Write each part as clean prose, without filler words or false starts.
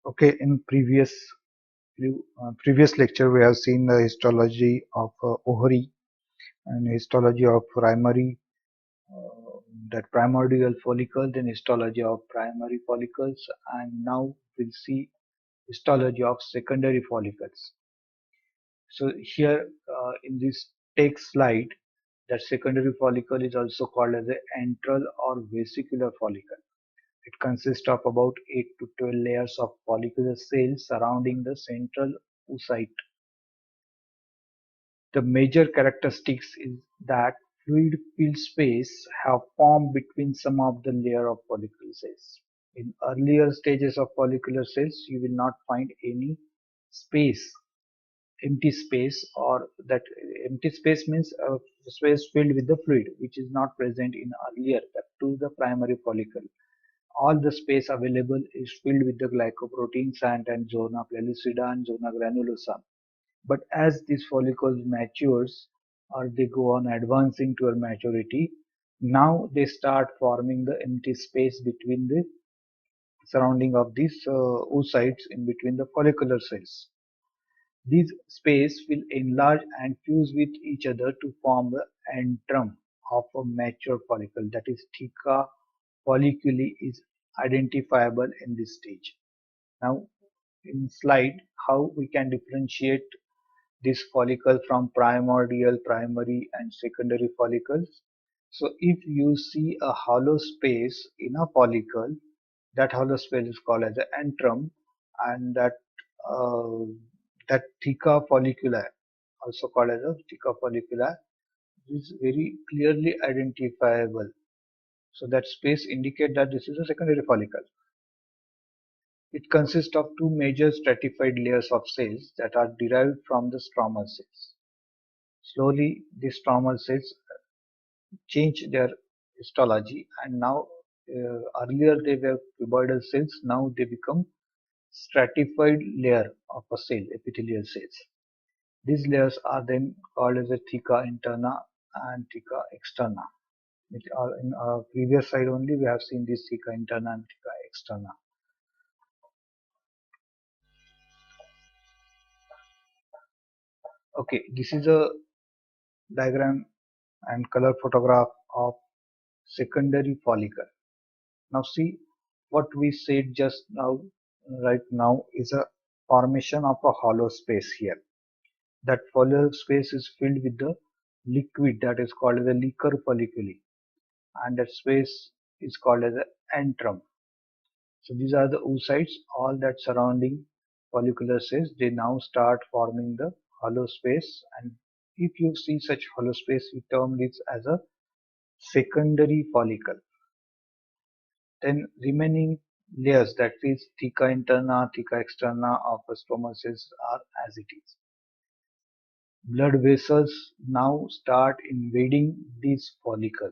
Okay, in previous lecture we have seen the histology of ovary and histology of uh, primordial follicle, then histology of primary follicles, and now we'll see histology of secondary follicles. So here in this text slide, that secondary follicle is also called as the antral or vesicular follicle. It consists of about 8 to 12 layers of follicular cells surrounding the central oocyte. The major characteristics is that fluid-filled space have formed between some of the layer of follicular cells. In earlier stages of follicular cells, you will not find any space, empty space, or that empty space means a space filled with the fluid, which is not present in earlier to the primary follicle. All the space available is filled with the glycoproteins and zona pellucida and zona granulosa. But as these follicles matures or they go on advancing to maturity, now they start forming the empty space between the surrounding of these oocytes in between the follicular cells. These space will enlarge and fuse with each other to form the antrum of a mature follicle. That is, theca folliculi is identifiable in this stage. Now, in slide, how we can differentiate this follicle from primordial, primary, and secondary follicles. So, if you see a hollow space in a follicle, that hollow space is called as the antrum, and uh, that theca folliculi, also called as a theca folliculi, is very clearly identifiable. So that space indicate that this is a secondary follicle. It consists of two major stratified layers of cells that are derived from the stromal cells. Slowly, these stromal cells change their histology, and now earlier they were cuboidal cells, now they become stratified layer of a cell, epithelial cells. These layers are then called as a theca interna and theca externa. Which are in our previous slide only we have seen this theca interna and theca externa. Okay, this is a diagram and color photograph of secondary follicle. Now see what we said just now, right now is a formation of a hollow space here. That hollow space is filled with the liquid that is called as a liquor folliculi, and that space is called as a antrum. So these are the oocytes, all that surrounding follicular cells. They now start forming the hollow space, and if you see such hollow space, we term this as a secondary follicle. Then remaining layers, that is theca interna, theca externa of stromal cells, are as it is. Blood vessels now start invading this follicle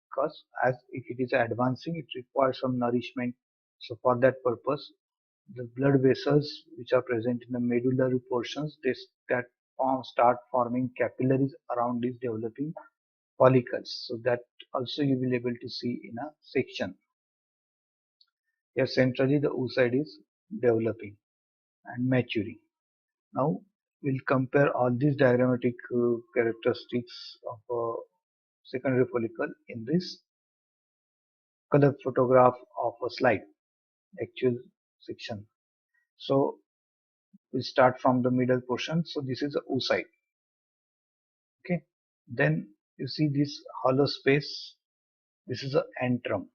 because as if it is advancing, it requires some nourishment. So for that purpose, the blood vessels which are present in the medullary portions, start forming capillaries around these developing follicles. So that also you will be able to see in a section. Here centrally the oocyte is developing and maturing. Now we'll compare all these diagrammatic characteristics of a secondary follicle in this color photograph of a slide, actual section. So we start from the middle portion. So this is the oocyte. Okay. Then you see this hollow space. This is a antrum.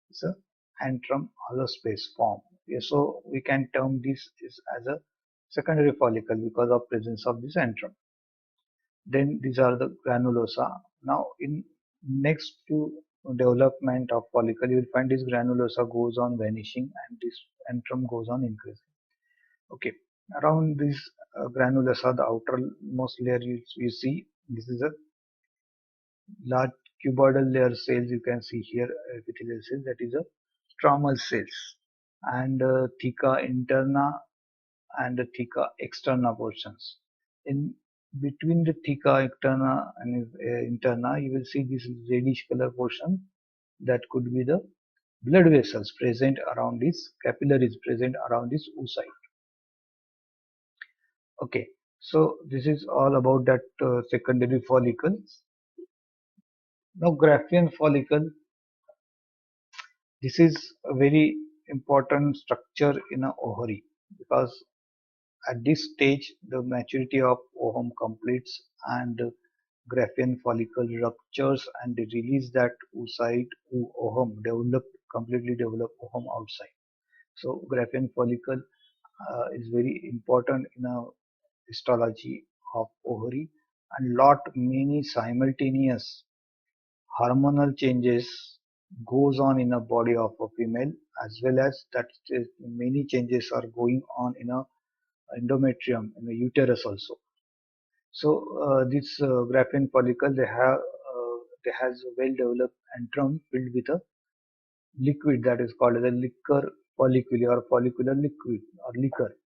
It's a antrum hollow space form. Yeah, so we can term this as a secondary follicle because of presence of this antrum. Then these are the granulosa. Now in next few development of follicle, you will find this granulosa goes on vanishing and this antrum goes on increasing. Okay, around this granulosa, the outermost layer you see, this is a large cuboidal layer cells you can see here, epithelial cells, that is a stromal cells, and theca interna and the theca externa portions. In between the theca externa and interna, you will see this reddish color portion that could be the blood vessels present around this capillaries present around this oocyte. Okay, so this is all about that secondary follicle. Now Graafian follicle, this is a very important structure in a ovary because at this stage the maturity of ovum completes and Graafian follicle ruptures and they release that oocyte ovum completely develop ovum outside. So Graafian follicle is very important in a histology of ovary and lot many simultaneous hormonal changes goes on in a body of a female as well as that many changes are going on in a endometrium in the uterus also. So this Graafian follicle they has a well developed antrum filled with a liquid that is called as a liquor folliculi or follicular liquid or liquor.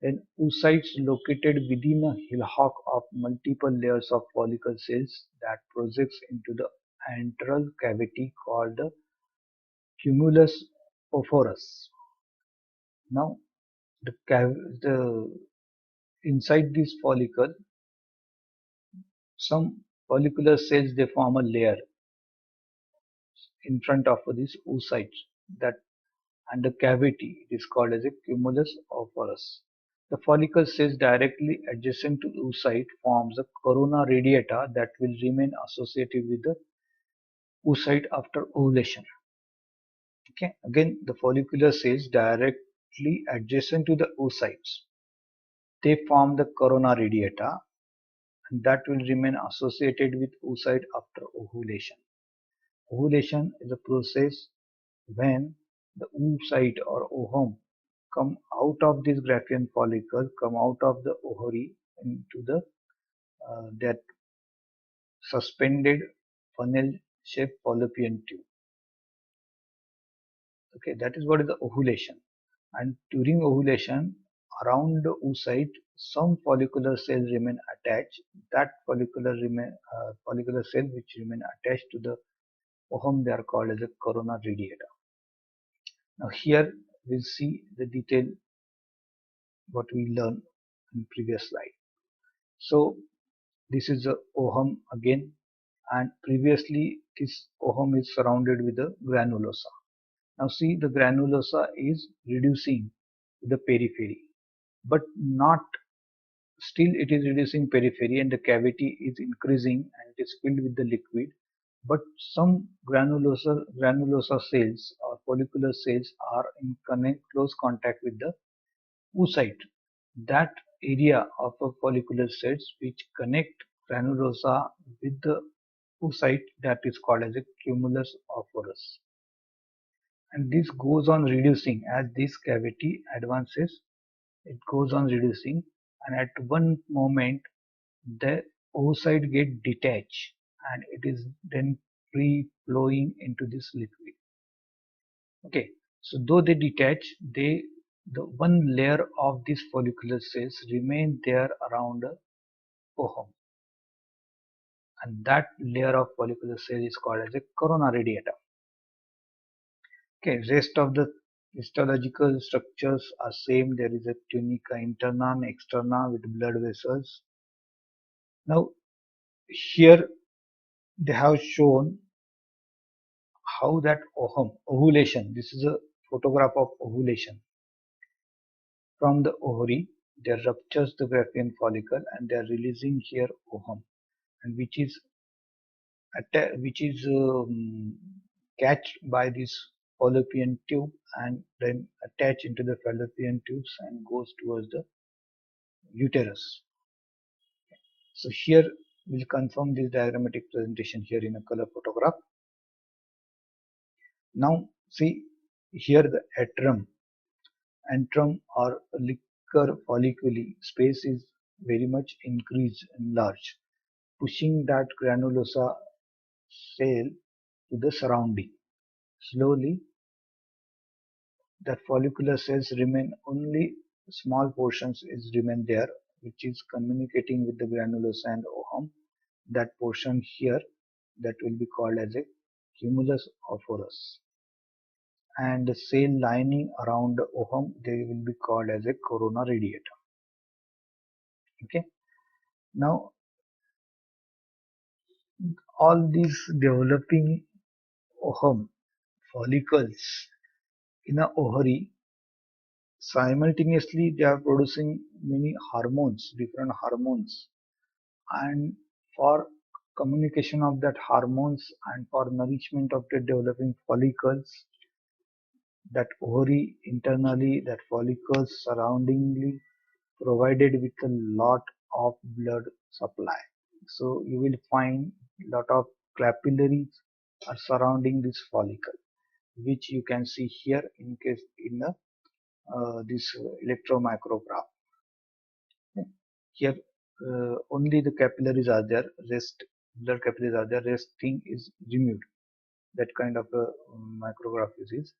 Then oocytes located within a hillock of multiple layers of follicle cells that projects into the antral cavity called the cumulus ophorus. Now the inside this follicle, some follicular cells they form a layer in front of this oocyte that and the cavity is called as a cumulus ophorus. The follicle cells directly adjacent to oocyte forms a corona radiata that will remain associated with the oocyte after ovulation. Okay, again the follicular cells directly adjacent to the oocytes. They form the corona radiata and that will remain associated with oocyte after ovulation. Ovulation is a process when the oocyte or ovum come out of this Graafian follicle, come out of the ovary into the that suspended funnel-shaped fallopian tube. Okay, that is what is the ovulation. And during ovulation, around the oocyte, some follicular cells remain attached. That follicular cell which remain attached to the ovum, they are called as a corona radiata. Now here we'll see the detail what we learned in previous slide. So this is the ovum again, and previously this ovum is surrounded with the granulosa. Now see the granulosa is reducing the periphery, but not still it is reducing periphery and the cavity is increasing and it is filled with the liquid. But some granulosa cells or follicular cells are in close contact with the oocyte. That area of a follicular cells which connect granulosa with the oocyte that is called as a cumulus ophorus. And this goes on reducing as this cavity advances, it goes on reducing and at one moment the oocyte get detached and it is then free flowing into this liquid. Okay, so though they detach, the one layer of these follicular cells remain there around the ovum, and that layer of follicular cell is called as a corona radiata. Okay, rest of the histological structures are same. There is a tunica interna and externa with blood vessels. Now here they have shown how that ovulation. This is a photograph of ovulation from the ovary. They ruptures the Graafian follicle and they are releasing here ovum, and which is catched by this fallopian tube and then attached into the fallopian tubes and goes towards the uterus. So here we'll confirm this diagrammatic presentation here in a color photograph. Now see here the antrum or liquor folliculi space is very much increased and large, pushing that granulosa cell to the surrounding. Slowly that follicular cells remain only small portions is remain there which is communicating with the granulosa and ovum. That portion here that will be called as a cumulus ophorus. and the cell lining around the ovum, they will be called as a corona radiata. Okay, now all these developing ovum follicles in a ovary, simultaneously they are producing many hormones, different hormones, and for communication of that hormones and for nourishment of the developing follicles, that ovary internally, that follicles surroundingly provided with a lot of blood supply. So you will find lot of capillaries are surrounding this follicle, which you can see here in case in the this electromicrograph. Here only the capillaries are there, rest blood capillaries are there, rest thing is removed. That kind of a micrograph is.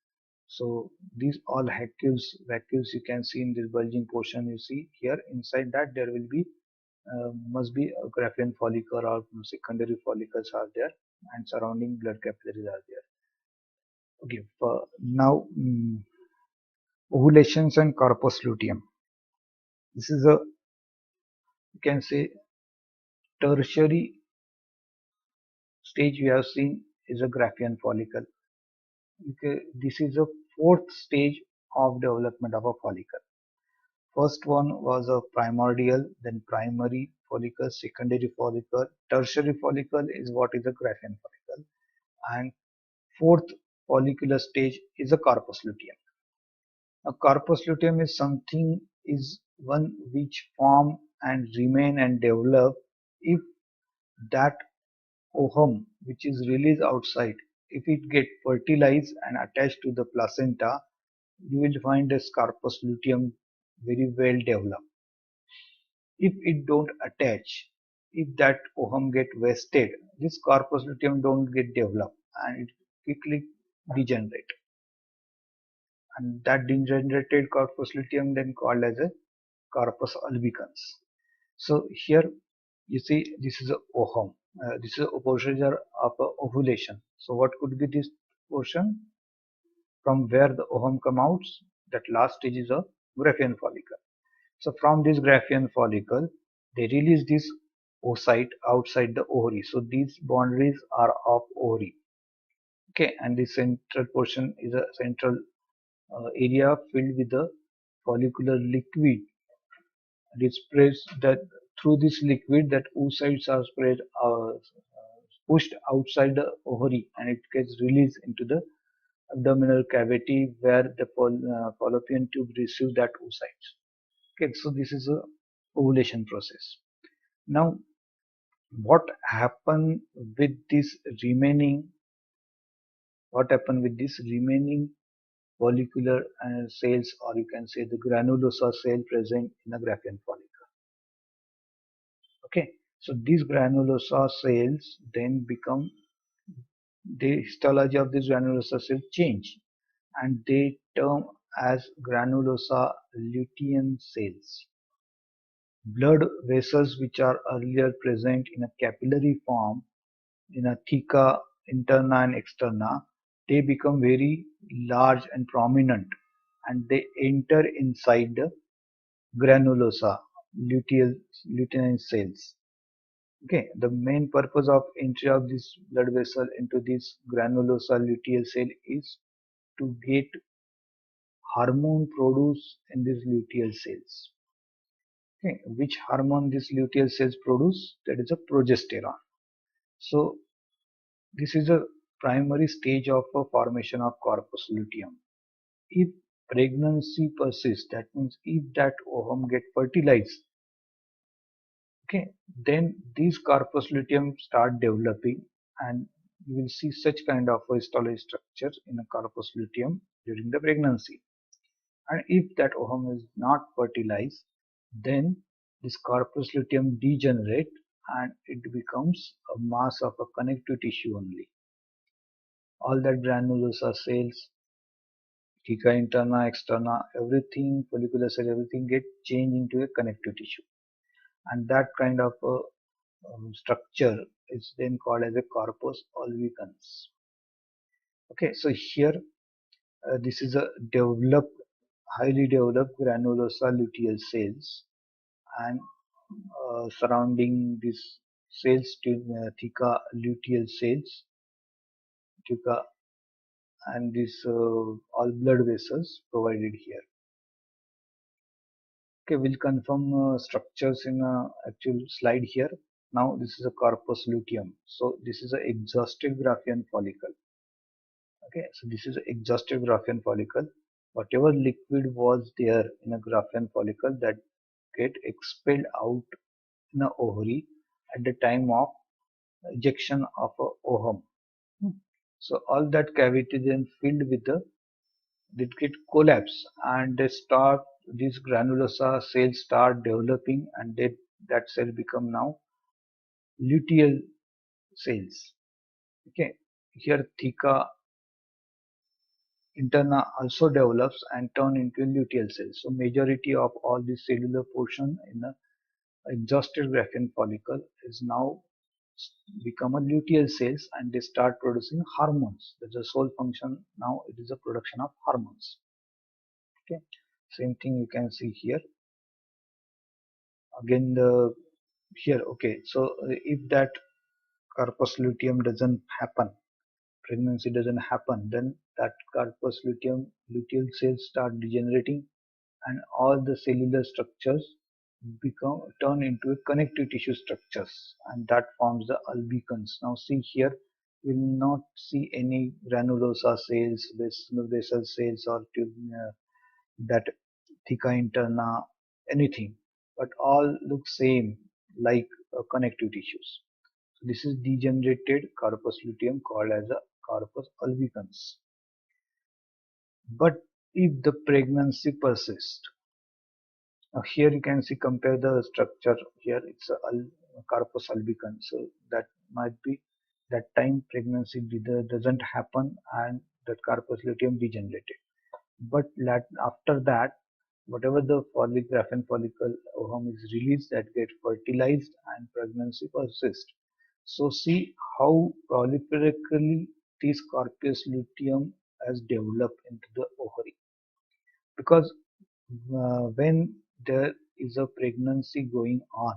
So these all vacuoles you can see in this bulging portion you see here. Inside that there will be must be a Graafian follicle or secondary follicles are there, and surrounding blood capillaries are there. Okay, now ovulations and corpus luteum. This is a, you can say, tertiary stage we have seen is a Graafian follicle. Okay, this is a fourth stage of development of a follicle. First one was a primordial, then primary follicle, secondary follicle, tertiary follicle is what is a Graafian follicle, and fourth follicular stage is a corpus luteum. A corpus luteum is something, is one which form and remain and develop if that ovum which is released outside, if it get fertilized and attached to the placenta, you will find a corpus luteum very well developed. If it don't attach, if that ovum get wasted, this corpus luteum don't get developed and it quickly degenerate. And that degenerated corpus luteum then called as a corpus albicans. So here you see this is a ovum. This is a procedure of ovulation. So what could be this portion from where the ovum come out? That last stage is a Graafian follicle. So from this Graafian follicle, they release this oocyte outside the ovary. So these boundaries are of ovary. Okay, and the central portion is a central area filled with the follicular liquid. And it spreads that through this liquid that oocytes are spread pushed outside the ovary and it gets released into the abdominal cavity where the fallopian tube receives that oocytes. Okay, so this is a ovulation process. Now, what happen with this remaining? What happen with this remaining follicular cells, or you can say the granulosa cell present in a Graafian follicle? Okay, so these granulosa cells then become, the histology of these granulosa cells change, and they term as granulosa lutein cells. Blood vessels which are earlier present in a capillary form in a theca interna and externa, they become very large and prominent, and they enter inside the granulosa lutein cells. Okay, the main purpose of entry of this blood vessel into this granulosa luteal cell is to get hormone produced in these luteal cells. Okay, which hormone these luteal cells produce? That is a progesterone. So this is a primary stage of a formation of corpus luteum. If pregnancy persists, that means if that ovum get fertilized, okay, then these corpus luteum start developing, and you will see such kind of a histology structure in a corpus luteum during the pregnancy. And if that ovum is not fertilized, then this corpus luteum degenerate and it becomes a mass of a connective tissue only. All that granulosa cells, theca interna, externa, everything, follicular cell, everything get changed into a connective tissue. And that kind of structure is then called as a corpus albicans. Okay, so here This is a developed, highly developed granulosa luteal cells, and surrounding these cells, theca luteal cells, theca, and these all blood vessels provided here. Okay, we'll confirm structures in actual slide here. Now this is a corpus luteum. So this is a exhaustive Graafian follicle. Okay, so this is a exhaustive Graafian follicle. Whatever liquid was there in a Graafian follicle that get expelled out in a ovary at the time of ejection of a ovum. Hmm. So all that cavity then filled with the, they get collapse, and they start, these granulosa cells start developing, and they, that cell become now luteal cells. Okay, here theca interna also develops and turn into luteal cells. So majority of all the cellular portion in the exhausted Graafian follicle is now become a luteal cells, and they start producing hormones. That's the sole function now. It is a production of hormones. Okay, same thing you can see here. Again, the here. Okay, so if that corpus luteum doesn't happen, pregnancy doesn't happen, then that corpus luteum luteal cells start degenerating, and all the cellular structures become turn into connective tissue structures, and that forms the albicans. Now see here, you will not see any granulosa cells, basal cells, or that theca interna, anything, but all look same, like connective tissues. So this is degenerated corpus luteum called as a corpus albicans. But if the pregnancy persists, now here you can see, compare the structure here. It's a corpus albicans. So that might be that time pregnancy doesn't happen, and that corpus luteum degenerated. But after that, whatever the Graafian follicle ovum is released, that get fertilized and pregnancy persists. So see how proliferically this corpus luteum has developed into the ovary, because when there is a pregnancy going on,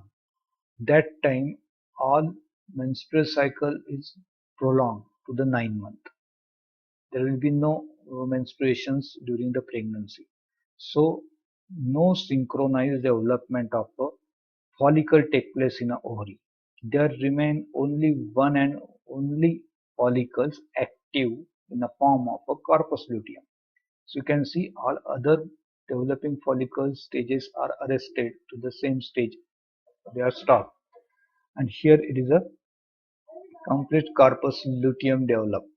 that time all menstrual cycle is prolonged to the 9 month. There will be no menstruations during the pregnancy. So no synchronized development of a follicle take place in a ovary. There remain only one and only follicles active in the form of a corpus luteum. So you can see all other developing follicle stages are arrested to the same stage. They are stopped. And here it is a complete corpus luteum developed.